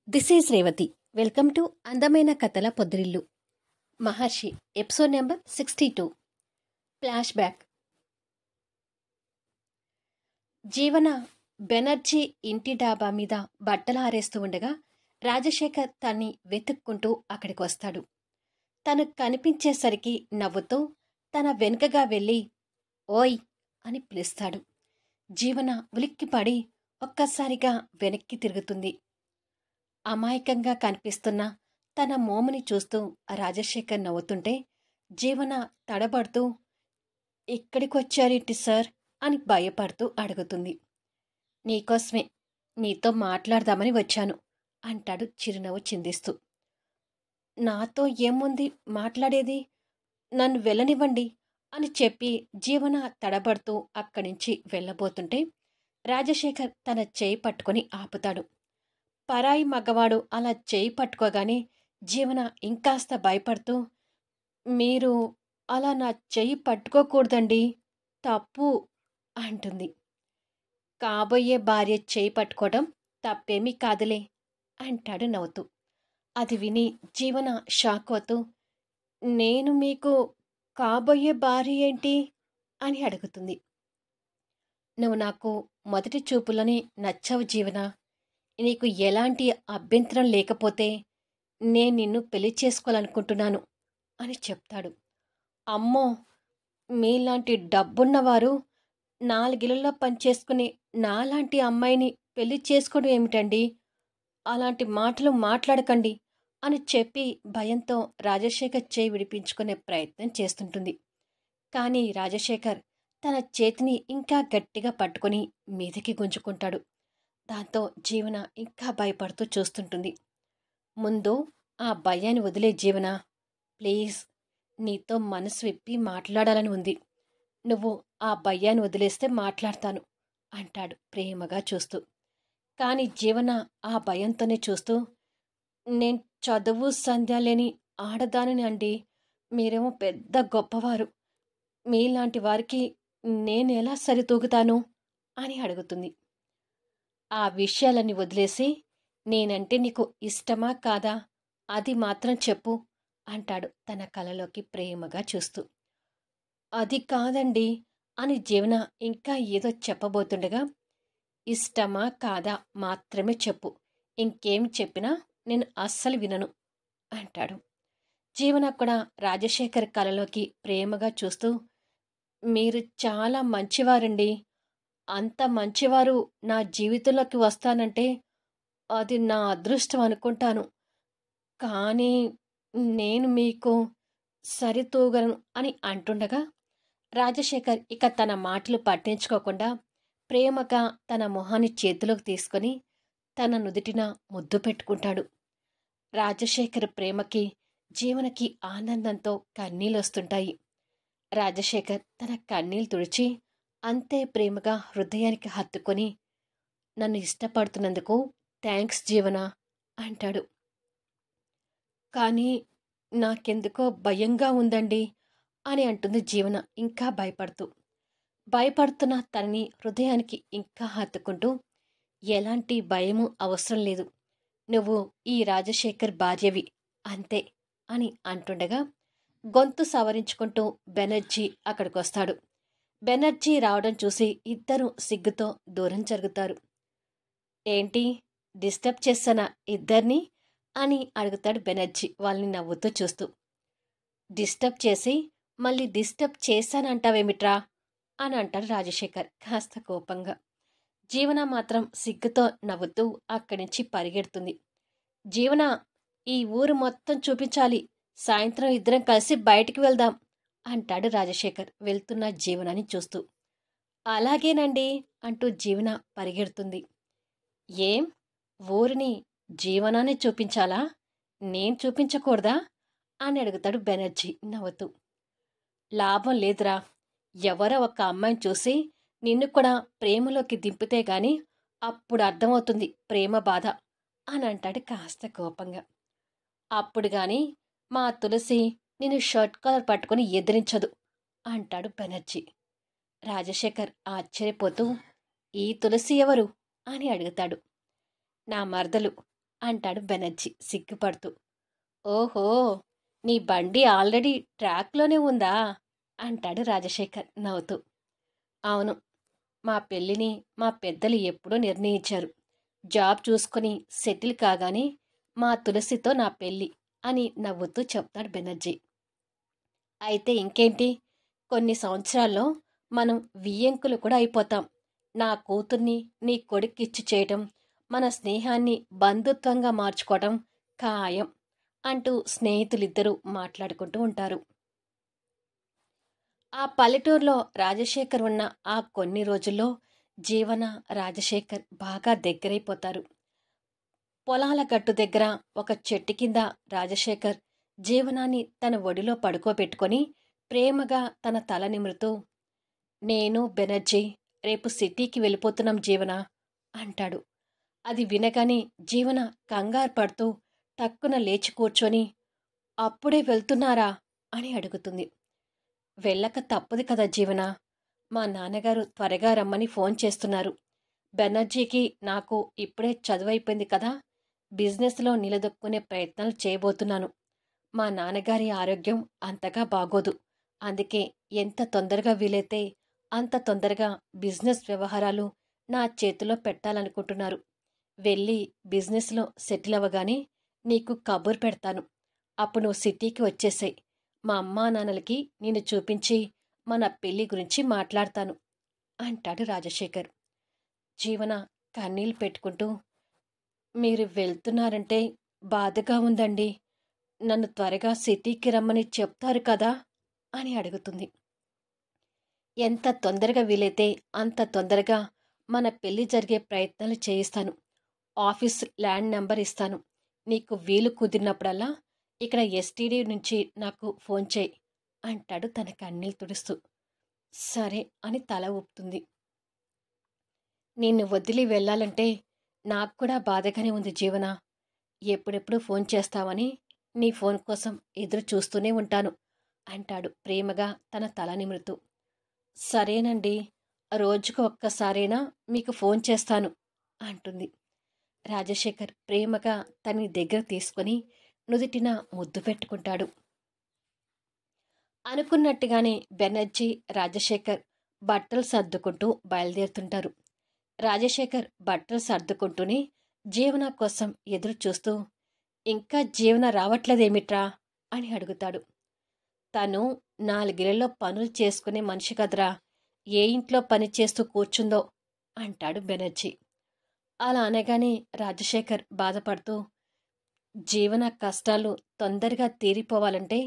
This is Revathi. Welcome to అందమైన కథల పొద్దురిల్లు. మహర్షి episode number 62. Flash back. జీవన బెనర్జీ ఇంటి డాబా మీద బట్టలు ఆరేస్తూ ఉండగా రాజశేఖర్ తన్ని వెతుక్కుంటూ అక్కడికి వస్తాడు. తను కనిపించేసరికి నవ్వుతూ తన వెనుకగా వెళ్ళి ఓయ్ అని పిలుస్తాడు. జీవన ఉలిక్కిపడి ఒక్కసారిగా వెనక్కి తిరుగుతుంది. అమాయకంగా కనిపిస్తున్న తన మోముని చూస్తూ రాజశేఖర్ నవ్వుతుంటే జీవన తడబడుతూ ఇక్కడికొచ్చారేంటి సార్ అని భయపడుతూ అడుగుతుంది. నీకోసమే, నీతో మాట్లాడదామని వచ్చాను అంటాడు చిరునవ్వు చిందిస్తూ. నాతో ఏముంది మాట్లాడేది, నన్ను వెళ్ళనివ్వండి అని చెప్పి జీవన తడబడుతూ అక్కడి నుంచి వెళ్ళబోతుంటే రాజశేఖర్ తన చేయి పట్టుకొని ఆపుతాడు. పరాయి మగవాడు అలా చేయి పట్టుకోగానే జీవన ఇంకాస్త భయపడుతూ మీరు అలా నా చెయ్యి పట్టుకోకూడదండి, తప్పు అంటుంది. కాబోయే భార్య చేయి పట్టుకోవడం తప్పేమీ కాదులే అంటాడు నవ్వుతూ. అది విని జీవన షాక్ అవుతూ నేను మీకు కాబోయే భార్య ఏంటి అని అడుగుతుంది. నువ్వు నాకు మొదటి చూపులోనే నచ్చావు జీవన. నీకు ఎలాంటి అభ్యంతరం లేకపోతే నేను నిన్ను పెళ్లి చేసుకోవాలనుకుంటున్నాను అని చెప్తాడు. అమ్మో, మీలాంటి డబ్బున్నవారు 4 ఇళ్లలో పనిచేసుకునే నాలాంటి అమ్మాయిని పెళ్లి చేసుకోవడం ఏమిటండి, అలాంటి మాటలు మాట్లాడకండి అని చెప్పి భయంతో రాజశేఖర్ చేయి విడిపించుకునే ప్రయత్నం చేస్తుంటుంది. కానీ రాజశేఖర్ తన చేతిని ఇంకా గట్టిగా పట్టుకొని మీదకి గుంజుకుంటాడు. దాంతో జీవన ఇంకా భయపడుతూ చూస్తుంటుంది. ముందు ఆ భయాన్ని వదిలే జీవన, ప్లీజ్, నీతో మనసు విప్పి మాట్లాడాలని ఉంది. నువ్వు ఆ భయాన్ని వదిలేస్తే మాట్లాడతాను అంటాడు ప్రేమగా చూస్తూ. కానీ జీవన ఆ భయంతోనే చూస్తూ, నేను చదువు సంధ్య లేని ఆడదానిని అండి, మీరేమో పెద్ద గొప్పవారు, మీలాంటి వారికి నేను ఎలా సరితూగుతాను అని అడుగుతుంది. ఆ విషయాలన్నీ వదిలేసి నేనంటే నీకు ఇష్టమా కాదా అది మాత్రం చెప్పు అంటాడు తన కలలోకి ప్రేమగా చూస్తూ. అది కాదండి అని జీవన ఇంకా ఏదో చెప్పబోతుండగా, ఇష్టమా కాదా మాత్రమే చెప్పు, ఇంకేం చెప్పినా నేను అస్సలు వినను అంటాడు. జీవన కూడా రాజశేఖర్ కలలోకి ప్రేమగా చూస్తూ, మీరు చాలా మంచివారండి, అంత మంచివారు నా జీవితంలోకి వస్తానంటే అది నా అదృష్టం అనుకుంటాను. కానీ నేను మీకు సరితూగలను అని అంటుండగా రాజశేఖర్ ఇక తన మాటలు పట్టించుకోకుండా ప్రేమగా తన మొహాన్ని చేతిలోకి తీసుకొని తన నుదిటిన ముద్దు పెట్టుకుంటాడు. రాజశేఖర్ ప్రేమకి జీవనకి ఆనందంతో కన్నీళ్ళొస్తుంటాయి. రాజశేఖర్ తన కన్నీళ్ళు తుడిచి అంతే ప్రేమగా హృదయానికి హత్తుకొని, నన్ను ఇష్టపడుతున్నందుకు థ్యాంక్స్ జీవన అంటాడు. కానీ నాకెందుకో భయంగా ఉందండి అని అంటుంది జీవన ఇంకా భయపడుతున్న తనని హృదయానికి ఇంకా హత్తుకుంటూ, ఎలాంటి భయము అవసరం లేదు, నువ్వు ఈ రాజశేఖర్ భార్యవి అంతే అని అంటుండగా గొంతు సవరించుకుంటూ బెనర్జీ అక్కడికొస్తాడు. బెనర్జీ రావడం చూసి ఇద్దరు సిగ్గుతో దూరం జరుగుతారు. ఏంటి, డిస్టర్బ్ చేస్తానా ఇద్దరిని అని అడుగుతాడు బెనర్జీ వాళ్ళని నవ్వుతూ చూస్తూ. డిస్టర్బ్ చేసి మళ్ళీ డిస్టర్బ్ చేశానంటావేమిట్రా అని అంటాడు రాజశేఖర్ కాస్త కోపంగా. జీవన మాత్రం సిగ్గుతో నవ్వుతూ అక్కడి నుంచి పరిగెడుతుంది. జీవన, ఈ ఊరు మొత్తం చూపించాలి, సాయంత్రం ఇద్దరం కలిసి బయటికి వెళ్దాం అంటాడు రాజశేఖర్ వెళ్తున్న జీవనాన్ని చూస్తూ. అలాగేనండి అంటూ జీవన పరిగెడుతుంది. ఏం, ఊరిని జీవనాన్ని చూపించాలా, నేను చూపించకూడదా అని అడుగుతాడు బెనర్జీ నవ్వుతూ. లాభం లేదురా, ఎవరో ఒక అమ్మాయిని చూసి నిన్ను కూడా ప్రేమలోకి దింపితే గాని అప్పుడు అర్థమవుతుంది ప్రేమ బాధ అని అంటాడు కాస్త కోపంగా. అప్పుడు గాని మా తులసి నేను షర్ట్ కాలర్ పట్టుకుని ఎదిరించదు అంటాడు బెనర్జీ. రాజశేఖర్ ఆశ్చర్యపోతూ, ఈ తులసి ఎవరు అని అడుగుతాడు. నా మరదలు, అంటాడు బెనర్జీ సిగ్గుపడుతూ. ఓహో! నీ బండి ఆల్రెడీ ట్రాక్‌లోనే ఉందా? అంటాడు రాజశేఖర్ నవ్వుతూ. అవును. మా పెళ్ళిని మా పెద్దలు ఎప్పుడో నిర్ణయించారు. జాబ్ చూసుకొని సెటిల్ కాగానే మా తులసితో నా పెళ్ళి అని నవ్వుతూ చెప్తాడు బెనర్జీ. అయితే ఇంకేంటి? కొన్ని సంవత్సరాల్లో మనం వియ్యంకులు కూడా అయిపోతాం. నా కూతుర్ని నీ కొడుక్కిచ్చి చేయటం, మన స్నేహాన్ని బంధుత్వంగా మార్చుకోవటం ఖాయం అంటూ స్నేహితులిద్దరూ మాట్లాడుకుంటూ ఉంటారు. ఆ పల్లెటూరులో రాజశేఖర్ ఉన్న ఆ కొన్ని రోజుల్లో జీవన, రాజశేఖర్ బాగా దగ్గరైపోతారు. పొలాల గట్టు దగ్గర ఒక చెట్టు కింద రాజశేఖర్ జీవనాన్ని తన ఒడిలో పడుకోబెట్టుకొని ప్రేమగా తన తల నిమురుతూ, నేను బెనర్జీ రేపు సిటీకి వెళ్ళిపోతున్నాం జీవన అంటాడు. అది వినగానే జీవన కంగారు పడుతూ టక్కున లేచి కూర్చొని, అప్పుడే వెళ్తున్నారా అని అడుగుతుంది. వెళ్ళక తప్పదు కదా జీవన. మా నాన్నగారు త్వరగా రమ్మని ఫోన్ చేస్తున్నారు. బెనర్జీకి నాకు ఇప్పుడే చదువైపోయింది కదా, బిజినెస్లో నిలదొక్కునే ప్రయత్నాలు చేయబోతున్నాను. మా నాన్నగారి ఆరోగ్యం అంతగా బాగోదు. అందుకే ఎంత తొందరగా వీలైతే అంత తొందరగా బిజినెస్ వ్యవహారాలు నా చేతిలో పెట్టాలనుకుంటున్నారు. వెళ్ళి బిజినెస్లో సెటిల్ అవ్వగానే నీకు కబురు పెడతాను. అప్పుడు నువ్వు సిటీకి వచ్చేసాయి. మా అమ్మా నాన్నలకి నిన్ను చూపించి మన పెళ్లి గురించి మాట్లాడతాను అంటాడు రాజశేఖర్. జీవన కన్నీళ్ళు పెట్టుకుంటూ, మీరు వెళ్తున్నారంటే బాధగా ఉందండి. నన్ను త్వరగా సిటీకి రమ్మని చెప్తారు కదా అని అడుగుతుంది. ఎంత తొందరగా వీలైతే అంత తొందరగా మన పెళ్లి జరిగే ప్రయత్నాలు చేయిస్తాను. ఆఫీస్ ల్యాండ్ నెంబర్ ఇస్తాను. నీకు వీలు కుదిరినప్పుడల్లా ఇక్కడ ఎస్టీడీ నుంచి నాకు ఫోన్ చేయి అంటాడు తన కన్నీళ్ళు తుడుస్తూ. సరే అని తల ఊపుతుంది. నిన్ను వదిలి వెళ్ళాలంటే నాకు కూడా బాధగానే ఉంది జీవన. ఎప్పుడెప్పుడు ఫోన్ చేస్తావని నీ ఫోన్ కోసం ఎదురు చూస్తూనే ఉంటాను అంటాడు ప్రేమగా తన తల నిమురుతూ. సరేనండి, రోజుకు ఒక్కసారైనా మీకు ఫోన్ చేస్తాను అంటుంది. రాజశేఖర్ ప్రేమగా తనని దగ్గర తీసుకొని నుదిటిన ముద్దు పెట్టుకుంటాడు. అనుకున్నట్టుగానే బెనర్జీ, రాజశేఖర్ బట్టలు సర్దుకుంటూ బయలుదేరుతుంటారు. రాజశేఖర్ బట్టలు సర్దుకుంటూనే జీవన కోసం ఎదురు చూస్తూ, ఇంకా జీవన రావట్లేదేమిట్రా అని అడుగుతాడు. తను 4 ఇళ్లలో పనులు చేసుకునే మనిషి కదరా, ఏ ఇంట్లో పని చేస్తూ కూర్చుందో అంటాడు బెనర్జీ. అలా అనగానే రాజశేఖర్ బాధపడుతూ, జీవన కష్టాలు తొందరగా తీరిపోవాలంటే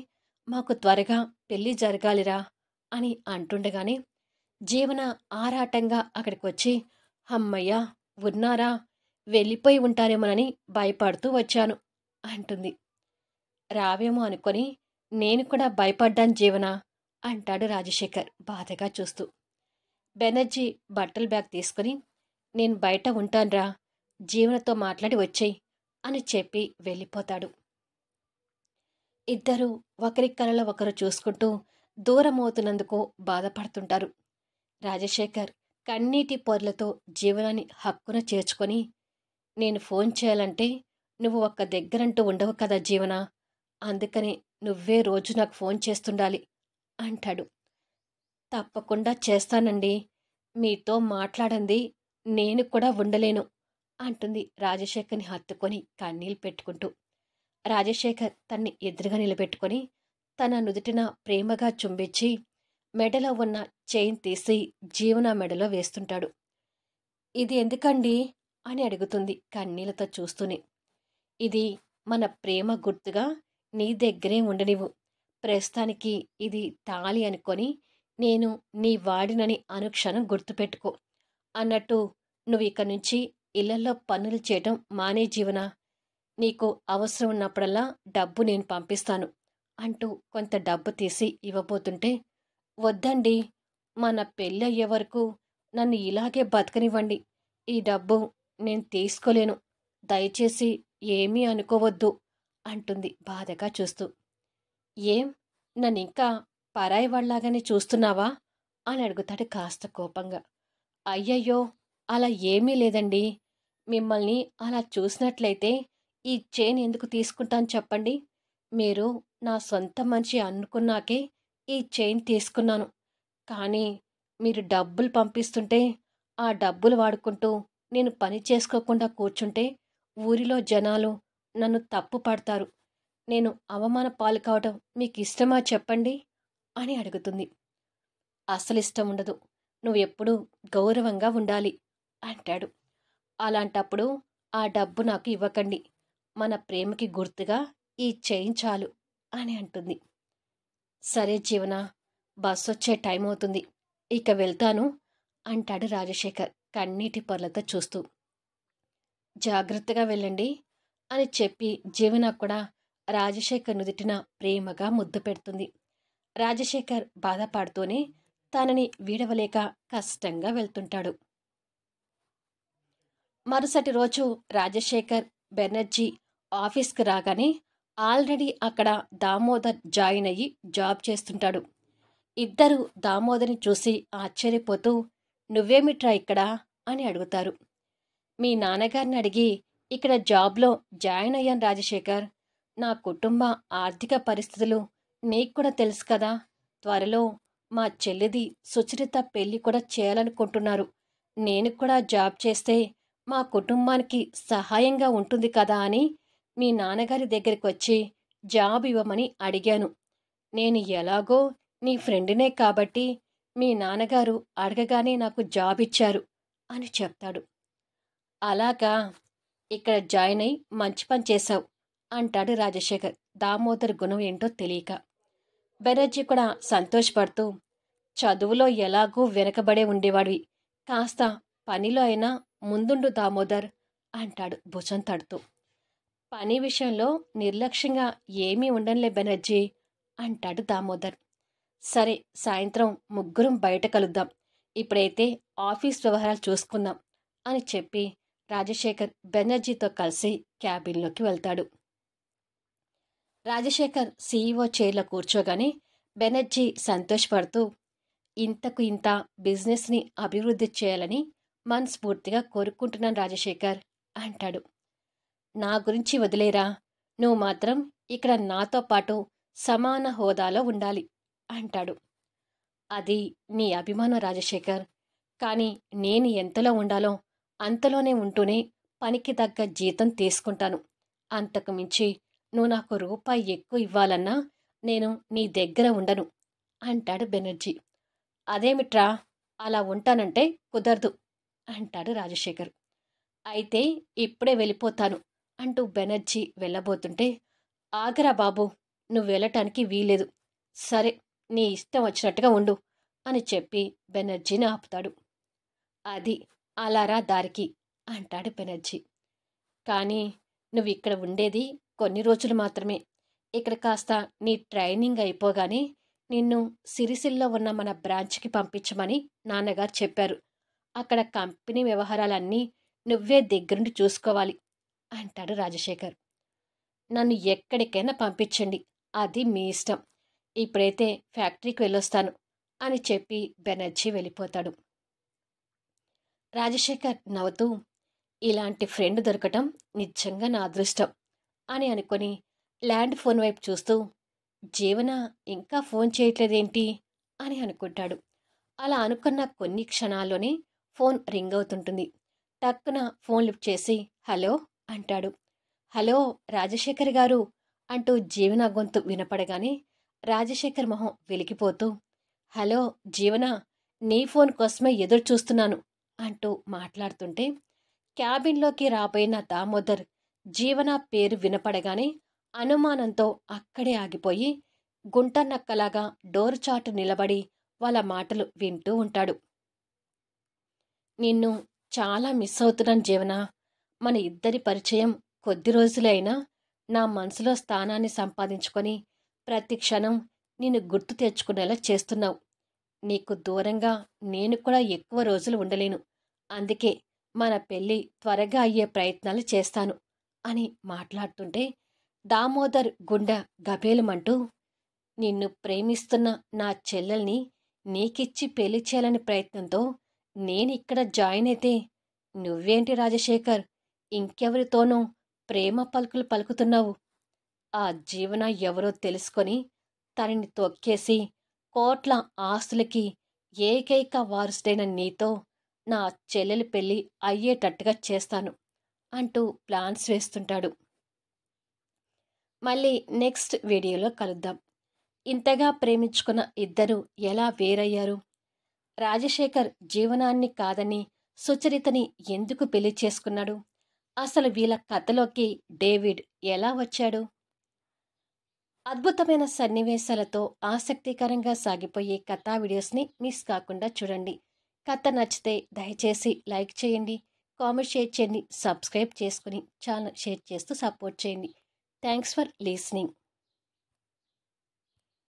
మాకు త్వరగా పెళ్లి జరగాలిరా అని అంటుండగానే జీవన ఆరాటంగా అక్కడికొచ్చి, అమ్మయ్యా ఉన్నారా, వెళ్ళిపోయి ఉంటారేమోనని భయపడుతూ వచ్చాను అంటుంది. రావేమో అనుకొని నేను కూడా భయపడ్డాను జీవన అంటాడు రాజశేఖర్ బాధగా చూస్తూ. బెనర్జీ బట్టల బ్యాగ్ తీసుకుని, నేను బయట ఉంటాన్రా, జీవనతో మాట్లాడి వచ్చేయి అని చెప్పి వెళ్ళిపోతాడు. ఇద్దరూ ఒకరి కలలో ఒకరు చూసుకుంటూ దూరమవుతున్నందుకు బాధపడుతుంటారు. రాజశేఖర్ కన్నీటి పొరలతో జీవనాన్ని హక్కున చేర్చుకొని, నేను ఫోన్ చేయాలంటే నువ్వు ఒక్క దగ్గరంటూ ఉండవు కదా జీవన, అందుకని నువ్వే రోజు నాకు ఫోన్ చేస్తుండాలి అంటాడు. తప్పకుండా చేస్తానండి, మీతో మాట్లాడంది నేను కూడా ఉండలేను అంటుంది రాజశేఖర్ని హత్తుకొని కన్నీళ్ళు పెట్టుకుంటూ. రాజశేఖర్ తన్ని ఎదురుగా నిలబెట్టుకొని తన నుదుటిన ప్రేమగా చుంబించి మెడలో ఉన్న చైన్ తీసి జీవన మెడలో వేస్తుంటాడు. ఇది ఎందుకండి అని అడుగుతుంది కన్నీళ్లతో చూస్తూనే. ఇది మన ప్రేమ గుర్తుగా నీ దగ్గరే ఉండనివ్వు. ప్రస్తుతానికి ఇది తాళి అనుకొని నేను నీ వాడినని అనుక్షణం గుర్తుపెట్టుకో. అన్నట్టు నువ్వు ఇక నుంచి ఇళ్లలో పనులు చేయటం మానే జీవన. నీకు అవసరం ఉన్నప్పుడల్లా డబ్బు నేను పంపిస్తాను అంటూ కొంత డబ్బు తీసి ఇవ్వబోతుంటే, వద్దండి, మన పెళ్ళి అయ్యే వరకు నన్ను ఇలాగే బతకనివ్వండి. ఈ డబ్బు నేను తీసుకోలేను. దయచేసి ఏమీ అనుకోవద్దు అంటుంది బాధగా చూస్తూ. ఏం, నన్నింకా పరాయి వాళ్ళలాగానే చూస్తున్నావా అని అడుగుతాడు కాస్త కోపంగా. అయ్యయ్యో, అలా ఏమీ లేదండి. మిమ్మల్ని అలా చూసినట్లయితే ఈ చైన్ ఎందుకు తీసుకుంటాను చెప్పండి? మీరు నా సొంత మనిషి అనుకున్నాకే ఈ చైన్ తీసుకున్నాను. కానీ మీరు డబ్బులు పంపిస్తుంటే, ఆ డబ్బులు వాడుకుంటూ నేను పని చేసుకోకుండా కూర్చుంటే ఊరిలో జనాలు నన్ను తప్పు పడతారు. నేను అవమాన పాలు కావటం మీకిష్టమా చెప్పండి? అని అడుగుతుంది. అస్సలిష్టం ఉండదు. నువ్వెప్పుడూ గౌరవంగా ఉండాలి అంటాడు. అలాంటప్పుడు ఆ డబ్బు నాకు ఇవ్వకండి. మన ప్రేమకి గుర్తుగా ఈ చైన్ చాలు అని అంటుంది. సరే జీవన, బస్సొచ్చే టైం అవుతుంది. ఇక వెళ్తాను అంటాడు రాజశేఖర్ కన్నీటి పొరలతో చూస్తూ. జాగ్రత్తగా వెళ్ళండి అని చెప్పి జీవన కూడా రాజశేఖర్ నుదిటిన ప్రేమగా ముద్దు పెడుతుంది. రాజశేఖర్ బాధపడుతూనే తనని వీడవలేక కష్టంగా వెళ్తుంటాడు. మరుసటి రోజు రాజశేఖర్ బెనర్జీ ఆఫీస్కి రాగానే ఆల్రెడీ అక్కడ దామోదర్ జాయిన్ అయ్యి జాబ్ చేస్తుంటాడు. ఇద్దరు దామోదర్ని చూసి ఆశ్చర్యపోతూ, నువ్వేమిట్రా ఇక్కడ అని అడుగుతారు. మీ నాన్నగారిని అడిగి ఇక్కడ జాబ్లో జాయిన్ అయ్యాను రాజశేఖర్. నా కుటుంబ ఆర్థిక పరిస్థితులు నీకు కూడా తెలుసు కదా. త్వరలో మా చెల్లిది సుచరిత పెళ్లి కూడా చేయాలనుకుంటున్నారు. నేను కూడా జాబ్ చేస్తే మా కుటుంబానికి సహాయంగా ఉంటుంది కదా అని మీ నాన్నగారి దగ్గరికి వచ్చి జాబ్ ఇవ్వమని అడిగాను. నేను ఎలాగో నీ ఫ్రెండ్నే కాబట్టి మీ నాన్నగారు అడగగానే నాకు జాబ్ ఇచ్చారు అని చెప్తాడు. అలాగా, ఇక్కడ జాయిన్ అయి మంచి పని చేశావు అంటాడు రాజశేఖర్ దామోదర్ గుణం ఏంటో తెలియక. బెనర్జీ కూడా సంతోషపడుతూ, చదువులో ఎలాగూ వెనకబడే ఉండేవాడివి, కాస్త పనిలో అయినా ముందుండు దామోదర్ అంటాడు భుజం తడుతూ. పని విషయంలో నిర్లక్ష్యంగా ఏమీ ఉండనులే బెనర్జీ అంటాడు దామోదర్. సరే, సాయంత్రం ముగ్గురం బయట కలుద్దాం. ఇప్పుడైతే ఆఫీస్ వ్యవహారాలు చూసుకుందాం అని చెప్పి రాజశేఖర్ బెనర్జీతో కలిసి క్యాబిన్లోకి వెళ్తాడు. రాజశేఖర్ సీఈఓ చైర్లో కూర్చోగానే బెనర్జీ సంతోషపడుతూ, ఇంతకు ఇంత బిజినెస్ని అభివృద్ధి చేయాలని మనస్ఫూర్తిగా కోరుకుంటున్నాను రాజశేఖర్ అంటాడు. నా గురించి వదిలేరా, నువ్వు మాత్రం ఇక్కడ నాతో పాటు సమాన హోదాలో ఉండాలి అంటాడు. అది నీ అభిమానం రాజశేఖర్. కానీ నేను ఎంతలో ఉండాలో అంతలోనే ఉంటూనే పనికి తగ్గ జీతం తీసుకుంటాను. అంతకు మించి నువ్వు నాకు రూపాయి ఎక్కువ ఇవ్వాలన్నా నేను నీ దగ్గర ఉండను అంటాడు బెనర్జీ. అదేమిట్రా, అలా ఉంటానంటే కుదరదు అంటాడు రాజశేఖర్. అయితే ఇప్పుడే వెళ్ళిపోతాను అంటూ బెనర్జీ వెళ్ళబోతుంటే, ఆగరా బాబు, నువ్వు వెళ్ళటానికి వీలేదు. సరే, నీ ఇష్టం వచ్చినట్టుగా ఉండు అని చెప్పి బెనర్జీని ఆపుతాడు. అది అలారా దారికి అంటాడు బెనర్జీ. కానీ నువ్వు ఇక్కడ ఉండేది కొన్ని రోజులు మాత్రమే. ఇక్కడ కాస్త నీ ట్రైనింగ్ అయిపోగానే నిన్ను సిరిసిల్లో ఉన్న మన బ్రాంచ్కి పంపించమని నాన్నగారు చెప్పారు. అక్కడ కంపెనీ వ్యవహారాలన్నీ నువ్వే దగ్గరుండి చూసుకోవాలి అంటాడు రాజశేఖర్. నన్ను ఎక్కడికైనా పంపించండి, అది మీ ఇష్టం. ఇప్పుడైతే ఫ్యాక్టరీకి వెళ్ళొస్తాను అని చెప్పి బెనర్జీ వెళ్ళిపోతాడు. రాజశేఖర్ నవ్వుతూ, ఇలాంటి ఫ్రెండ్ దొరకటం నిజంగా నా అదృష్టం అని అనుకొని ల్యాండ్ ఫోన్ వైపు చూస్తూ, జీవన ఇంకా ఫోన్ చేయట్లేదేంటి అని అనుకుంటాడు. అలా అనుకున్న కొన్ని క్షణాల్లోనే ఫోన్ రింగ్ అవుతుంటుంది. టక్కున ఫోన్ లిఫ్ట్ చేసి హలో అంటాడు. హలో రాజశేఖర్ గారు అంటూ జీవన గొంతు వినపడగానే రాజశేఖర్ మొహం వెలిగిపోతూ, హలో జీవన, నీ ఫోన్ కోసమే ఎదురు చూస్తున్నాను అంటూ మాట్లాడుతుంటే క్యాబిన్లోకి రాబోయిన దామోదర్ జీవన పేరు వినపడగానే అనుమానంతో అక్కడే ఆగిపోయి గుంటనక్కలాగా డోర్ చాటు నిలబడి వాళ్ళ మాటలు వింటూ ఉంటాడు. నిన్ను చాలా మిస్ అవుతున్నాను జీవన. మన ఇద్దరి పరిచయం కొద్ది రోజులే అయినా నా మనసులో స్థానాన్ని సంపాదించుకొని ప్రతి క్షణం నిన్ను గుర్తు తెచ్చుకునేలా చేస్తున్నావు. నీకు దూరంగా నేను కూడా ఎక్కువ రోజులు ఉండలేను. అందుకే మన పెళ్ళి త్వరగా అయ్యే ప్రయత్నాలు చేస్తాను అని మాట్లాడుతుంటే దామోదర్ గుండె గభేలమంటూ, నిన్ను ప్రేమిస్తున్న నా చెల్లెల్ని నీకిచ్చి పెళ్లి చేయాలని ప్రయత్నంతో నేనిక్కడ జాయిన్ అయితే నువ్వేంటి రాజశేఖర్ ఇంకెవరితోనో ప్రేమ పలుకులు పలుకుతున్నావు? ఆ జీవన ఎవరో తెలుసుకొని తనని తొక్కేసి కోట్ల ఆస్తులకి ఏకైక వారసుడైన నీతో నా చెల్లెలి పెళ్ళి అయ్యేటట్టుగా చేస్తాను అంటూ ప్లాన్స్ వేస్తుంటాడు. మళ్ళీ నెక్స్ట్ వీడియోలో కలుద్దాం. ఇంతగా ప్రేమించుకున్న ఇద్దరు ఎలా వేరయ్యారు? రాజశేఖర్ జీవనాన్ని కాదని సుచరితని ఎందుకు పెళ్లి చేసుకున్నాడు? అసలు వీళ్ళ కథలోకి డేవిడ్ ఎలా వచ్చాడు? అద్భుతమైన సన్నివేశాలతో ఆసక్తికరంగా సాగిపోయే కథా వీడియోస్ని మిస్ కాకుండా చూడండి. కథ నచ్చితే దయచేసి లైక్ చేయండి, కామెంట్ షేర్ చేయండి, సబ్స్క్రైబ్ చేసుకుని ఛానల్ షేర్ చేస్తూ సపోర్ట్ చేయండి. Thanks for listening.